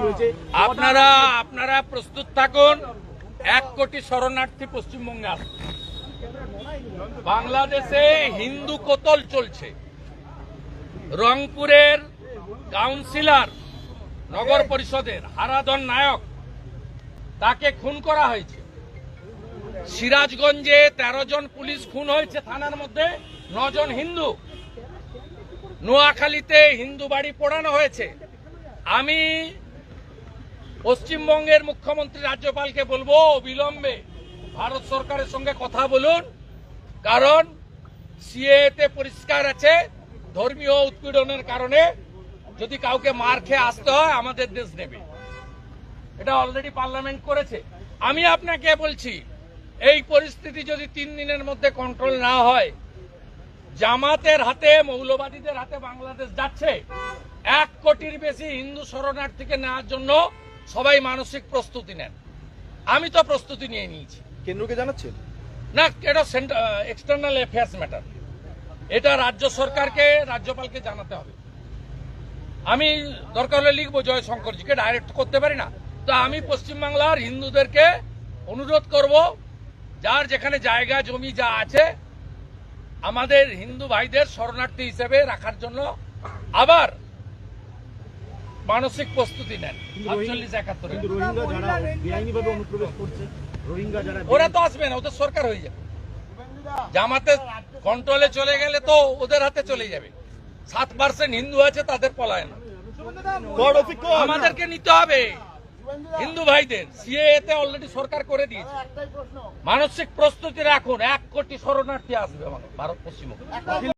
রয়েছে। আপনারা প্রস্তুত থাকুন। 1 কোটি শরণার্থী পশ্চিমবঙ্গে আসছে। বাংলাদেশে হিন্দু কতল চলছে। রংপুরের কাউন্সিলর, নগর পরিষদের হারাধন নায়ক, তাকে খুন করা হয়েছে। সিরাজগঞ্জে 13 জন পুলিশ খুন হয়েছে, থানার মধ্যে 9 জন হিন্দু। নোয়াখালীতে হিন্দু বাড়ি পোড়ানো হয়েছে। আমি পশ্চিমবঙ্গের মুখ্যমন্ত্রী রাজ্যপালকে বলবো, অবিলম্বে ভারত সরকারের সঙ্গে কথা বলুন, কারণ সিএতে পরিষ্কার আছে ধর্মীয় উৎপীড়নের কারণে যদি কাউকে মার খেয়ে আসতে হয় আমাদের দেশ নেবে। এটা অলরেডি পার্লামেন্ট করেছে। আমি আপনাকে বলছি, এই পরিস্থিতি যদি 3 দিনের মধ্যে কন্ট্রোল না হয়, জামাতের হাতে, মৌলবাদীদের হাতে বাংলাদেশ যাচ্ছে। 1 কোটির বেশি হিন্দু শরণার্থীকে নেওয়ার জন্য সবাই মানসিক প্রস্তুতি নেন। আমি তো প্রস্তুতি নিয়ে নিয়েছি। কেন্দ্রকে জানাচ্ছেন না, এটা এক্সটার্নাল অ্যাফেয়ার্স ম্যাটার। এটা রাজ্য সরকারকে, রাজ্যপালকে জানাতে হবে। আমি দরকার হলে লিখবো, জয়শঙ্করজিকে ডাইরেক্ট করতে পারি না। তো আমি পশ্চিমবাংলার হিন্দুদেরকে অনুরোধ করব, যার যেখানে জায়গা জমি যা আছে, আমাদের হিন্দু ভাইদের শরণার্থী হিসেবে রাখার জন্য আবার মানসিক প্রস্তুতি নেন। 48-71 রোহিঙ্গা যারা বেআইনিভাবে অনুপ্রবেশ করছে, রোহিঙ্গা যারা ওরা তো আসবে না, ওদের সরকার হয়ে যাবে। জামাতের কন্ট্রোলে চলে গেলে তো ওদের হাতে চলে যাবে। 7% হিন্দু আছে, তাদের পলায়ন। আমাদেরকে নিতে হবে হিন্দু ভাইদের। সিএতে অলরেডি সরকার করে দিয়েছে। মানসিক প্রস্তুতি রাখুন। 1 কোটি শরণার্থী আসবে ভারত পশ্চিমবঙ্গে।